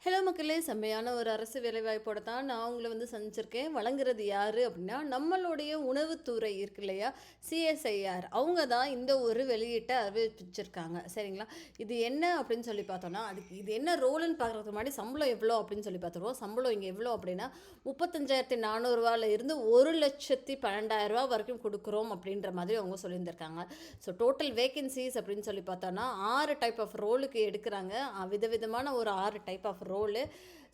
Hello மக்களே! செம்மையான ஒரு அரசு வேலைவாய்ப்போட தான் நான் உங்கள சந்திச்சிருக்கேன். வழங்குறது யாரு அப்டின்னா, நம்மளுடைய உணவுத்துறை இருக்கு இல்லையா? சிஎஸ்ஐஆர் அவங்க தான் இந்த ஒரு வெளியீட்ட அறிவிச்சிருக்காங்க. சரிங்களா? இது என்ன அப்டின்னு சொல்லி பார்த்தோம்னா, அதுக்கு இது என்ன ரோல்ன்னு பார்க்குறதுக்கு முன்னாடி சம்பளம் எவ்வளோ அப்டின்னு சொல்லி பார்த்துருவோம். சம்பளம் இங்க எவ்வளோ அப்டின்னா, ரூ. 35,400 இருந்து ரூ. 1,12,000 வரைக்கும் குடுக்குறோம் அப்டின்ற மாதிரி அவங்க சொல்லியிருந்திருக்காங்க. ஸோ டோட்டல் வேக்கன்ஸீஸ் அப்டின்னு சொல்லி பார்த்தோம்னா, 6 டைப் ஆஃப் ரோலுக்கு எடுக்குறாங்க. விதவிதமான ஒரு 6 டைப் ஆஃப் ரோலு.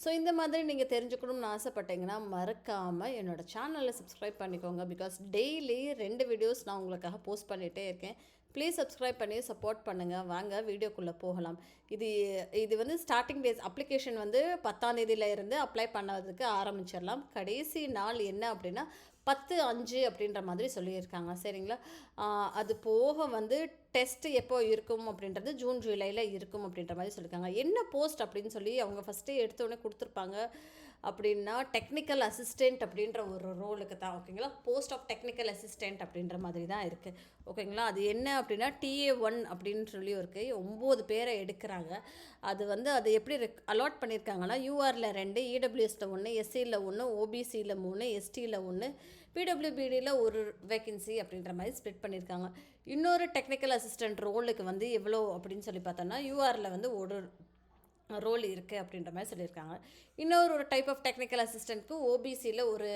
ஸோ இந்த மாதிரி நீங்கள் தெரிஞ்சுக்கணும்னு ஆசைப்பட்டீங்கன்னா மறக்காமல் என்னோடய சேனலை சப்ஸ்கிரைப் பண்ணிக்கோங்க. பிகாஸ் டெய்லி 2 வீடியோஸ் நான் உங்களுக்காக போஸ்ட் பண்ணிகிட்டே இருக்கேன். ப்ளீஸ் சப்ஸ்கிரைப் பண்ணி சப்போர்ட் பண்ணுங்கள். வாங்க வீடியோக்குள்ளே போகலாம். இது இது ஸ்டார்டிங் டேஸ் அப்ளிகேஷன் 10ஆம் தேதியில இருந்து அப்ளை பண்ணதுக்கு ஆரம்பிச்சிடலாம். கடைசி நாள் என்ன அப்படின்னா 10/5 அப்படின்ற மாதிரி சொல்லியிருக்காங்க. சரிங்களா? அது போக டெஸ்ட் எப்போ இருக்கும் அப்படின்றது ஜூன் ஜூலையில் இருக்கும் அப்படின்ற மாதிரி சொல்லியிருக்காங்க. என்ன போஸ்ட் அப்படின்னு சொல்லி அவங்க ஃபஸ்ட்டே எடுத்தோடனே கொடுத்துருப்பாங்க அப்படின்னா, டெக்னிக்கல் அசிஸ்டண்ட் அப்படின்ற ஒரு ரோலுக்கு தான். ஓகேங்களா? போஸ்ட் ஆஃப் டெக்னிக்கல் அசிஸ்டண்ட் அப்படின்ற மாதிரி தான் இருக்குது. ஓகேங்களா? அது என்ன அப்படின்னா TA1 அப்படின்னு சொல்லி இருக்குது. 9 பேரை எடுக்கிறாங்க. அது எப்படி அலாட் பண்ணியிருக்காங்கன்னா, யூஆரில் 2, இடபிள்யூஎஸில் 1, எஸ்சியில் 1, ஓபிசியில் 3, எஸ்டியில் 1, பிடபிள்யூபிடியில் ஒரு வேக்கன்சி அப்படின்ற மாதிரி ஸ்ப்ளிட் பண்ணியிருக்காங்க. இன்னொரு டெக்னிக்கல் அசிஸ்டண்ட் ரோலுக்கு எவ்வளோ அப்படின்னு சொல்லி பார்த்தோன்னா, யூஆரில் ஒரு ரோல் இருக்குது அப்படின்ற மாதிரி சொல்லியிருக்காங்க. இன்னொரு டைப் ஆஃப் டெக்னிக்கல் அசிஸ்டண்ட்க்கு ஓபிசியில் ஒரு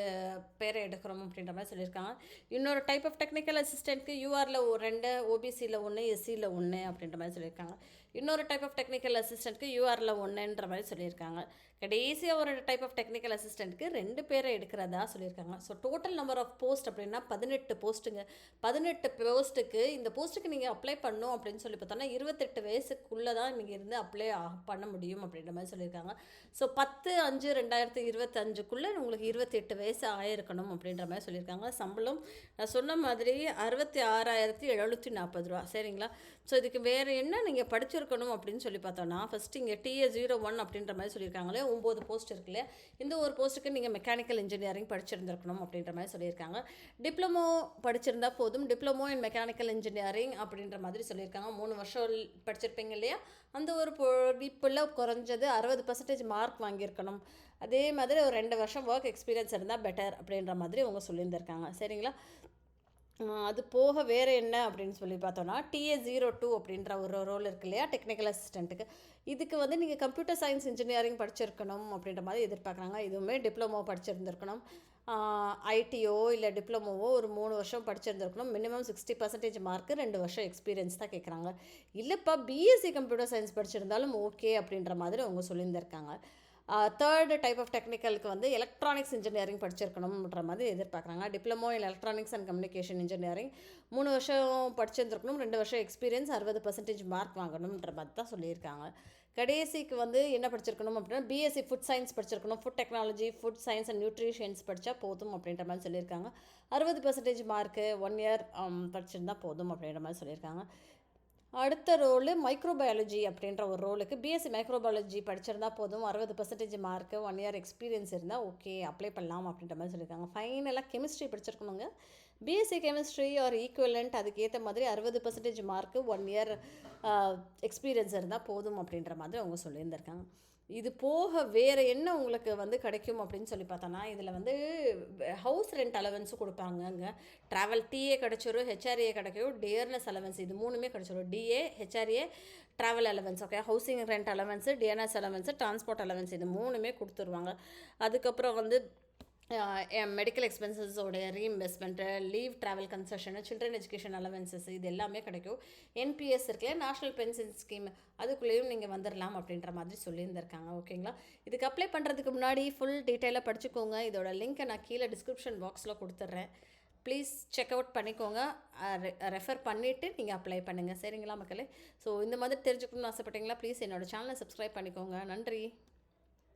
பேரை எடுக்கிறோம் அப்படின்ற மாதிரி சொல்லியிருக்காங்க. இன்னொரு டைப் ஆஃப் டெக்னிக்கல் அசிஸ்டண்ட்க்கு யூஆரில் 2, ஓபிசியில் 1, எஸ்சியில் 1 அப்படின்ற மாதிரி சொல்லியிருக்காங்க. இன்னொரு டைப் ஆஃப் டெக்னிக்கல் அசிஸ்டண்ட்க்கு யூஆரில் 1ன்ற மாதிரி சொல்லியிருக்காங்க. கடைசியாக ஒரு டைப் ஆஃப் டெக்னிக்கல் அசிஸ்டண்ட்க்கு 2 பேரை எடுக்கிறதா சொல்லியிருக்காங்க. So total number of post அப்படின்னா 18 போஸ்ட்டுங்க. 18 போஸ்ட்டுக்கு இந்த போஸ்ட்டுக்கு நீங்கள் அப்ளை பண்ணணும் அப்படின்னு சொல்லி பார்த்தோன்னா 28 வயசுக்குள்ளே தான் நீங்கள் இருந்து அப்ளை பண்ண முடியும் அப்படின்ற மாதிரி சொல்லியிருக்காங்க. ஸோ 10/5/2025க்குள்ளே உங்களுக்கு 28 வயசு ஆயிருக்கணும் அப்படின்ற மாதிரி சொல்லியிருக்காங்க. சம்பளம் நான் சொன்ன மாதிரி ரூ. 66,740. சரிங்களா? ஸோ இதுக்கு வேறு என்ன நீங்கள் படிச்சிருக்கணும் அப்படின்னு சொல்லி பார்த்தோன்னா, ஃபஸ்ட்டு இங்கே TA01 அப்படின்ற மாதிரி சொல்லியிருக்காங்களே, 9 போஸ்ட் இருக்கு இல்லையா? இந்த ஒரு போஸ்ட்டுக்கு நீங்கள் மெக்கானிக்கல் இன்ஜினியரிங் படிச்சிருந்துருக்கணும் அப்படின்ற மாதிரி சொல்லியிருக்காங்க. டிப்ளமோ படிச்சிருந்தா போதும். டிப்ளமோ இன் மெக்கானிக்கல் இன்ஜினியரிங் அப்படின்ற மாதிரி சொல்லியிருக்காங்க. 3 வருஷம் படிச்சிருப்பீங்க இல்லையா? அந்த ஒரு படிப்பில் குறைஞ்சது 60% மார்க் வாங்கியிருக்கணும். அதே மாதிரி ஒரு 2 வருஷம் ஒர்க் எக்ஸ்பீரியன்ஸ் இருந்தால் பெட்டர் அப்படின்ற மாதிரி அவங்க சொல்லியிருந்திருக்காங்க. சரிங்களா? அது போக வேறு என்ன அப்படின்னு சொல்லி பார்த்தோன்னா, TA02 அப்படின்ற ஒரு ரோல் இருக்கு இல்லையா? டெக்னிக்கல் அசிஸ்டண்ட்டுக்கு. இதுக்கு நீங்கள் கம்ப்யூட்டர் சயின்ஸ் இன்ஜினியரிங் படிச்சிருக்கணும் அப்படின்ற மாதிரி எதிர்பார்க்குறாங்க. இதுவுமே டிப்ளமோ படிச்சிருந்துருக்கணும். ஐடிஓ இல்லை டிப்ளமோவோ ஒரு 3 வருஷம் படிச்சிருந்துருக்கணும். மினிமம் 60% மார்க்கு, 2 வருஷம் எக்ஸ்பீரியன்ஸ் தான் கேட்குறாங்க. இல்லைப்பா பிஎஸ்சி கம்ப்யூட்டர் சயின்ஸ் படிச்சிருந்தாலும் ஓகே அப்படின்ற மாதிரி அவங்க சொல்லியிருந்திருக்காங்க. தேர்டு டைப் ஆஃப் டெக்னிக்கலுக்கு எலக்ட்ரானிக்ஸ் இன்ஜினியரிங் படிச்சிருக்கணுன்ற மாதிரி எதிர்பார்க்குறாங்க. Diploma in electronics and communication engineering 3 வருஷம் படிச்சிருந்துருக்கணும். 2 வருஷம் எக்ஸ்பீரியன்ஸ், 60% மார்க் வாங்கணுன்ற மாதிரி தான் சொல்லியிருக்காங்க. கடைசிக்கு என்ன படிச்சிருக்கணும் அப்படின்னா, பிஎஸ்சி ஃபுட் சயின்ஸ் படிச்சிருக்கணும். Food technology, food science and nutritions படித்தா போதும் அப்படின்ற மாதிரி சொல்லியிருக்காங்க. 60% மார்க்கு, 1 இயர் படிச்சிருந்தா போதும் அப்படின்ற மாதிரி சொல்லியிருக்காங்க. அடுத்த ரோலு மைக்ரோபயாலஜி அப்படின்ற ஒரு ரோலுக்கு பிஎஸ்சி மைக்ரோபயாலஜி படிச்சிருந்தா போதும். 60% மார்க்கு, 1 இயர் எக்ஸ்பீரியன்ஸ் இருந்தால் ஓகே அப்ளை பண்ணலாம் அப்படின்ற மாதிரி சொல்லியிருக்காங்க. ஃபைனலாக கெமிஸ்ட்ரி படிச்சிருக்கணுங்க. பிஎஸ்சி கெமிஸ்ட்ரி ஆர் ஈக்குவலண்ட் அதுக்கேற்ற மாதிரி 60% மார்க்கு, 1 இயர் எக்ஸ்பீரியன்ஸ் இருந்தால் போதும் அப்படின்ற மாதிரி அவங்க சொல்லியிருந்திருக்காங்க. இது போக வேறு என்ன உங்களுக்கு கிடைக்கும் அப்படின்னு சொல்லி பார்த்தோன்னா, இதில் ஹவுஸ் ரெண்ட் அலவன்ஸும் கொடுப்பாங்கங்க. ட்ராவல் டிஏ கிடச்சிரும், ஹெச்ஆர்ஏ கிடைக்கும், டியர்னஸ் அலவன்ஸ் இது 3மே கிடச்சிரும். DA, HRA, travel allowance. Okay, housing rent allowance, DNS allowance, transport allowance இது 3மே கொடுத்துருவாங்க. அதுக்கப்புறம் மெடிக்கல் எக்ஸ்பென்சஸோடைய reimbursement, leave travel concession, children education allowances இது எல்லாமே கிடைக்கும். என்பிஎஸ் இருக்குல்ல, நேஷ்னல் பென்ஷன் ஸ்கீம், அதுக்குள்ளேயும் நீங்கள் வந்துடலாம் அப்படின்ற மாதிரி சொல்லியிருந்திருக்காங்க. ஓகேங்களா? இதுக்கு அப்ளை பண்ணுறதுக்கு முன்னாடி ஃபுல் டீட்டெயிலாக படிச்சுக்கோங்க. இதோட லிங்க்கை நான் கீழே டிஸ்கிரிப்ஷன் பாக்ஸில் கொடுத்துட்றேன். ப்ளீஸ் செக் அவுட் பண்ணிக்கோங்க. ரெஃபர் பண்ணிவிட்டு நீங்கள் அப்ளை பண்ணுங்கள். சரிங்களா மக்களே? ஸோ இந்த மாதிரி தெரிஞ்சுக்கணும்னு ஆசைப்பட்டீங்களா? ப்ளீஸ் என்னோடய சேனலை சப்ஸ்கிரைப் பண்ணிக்கோங்க. நன்றி.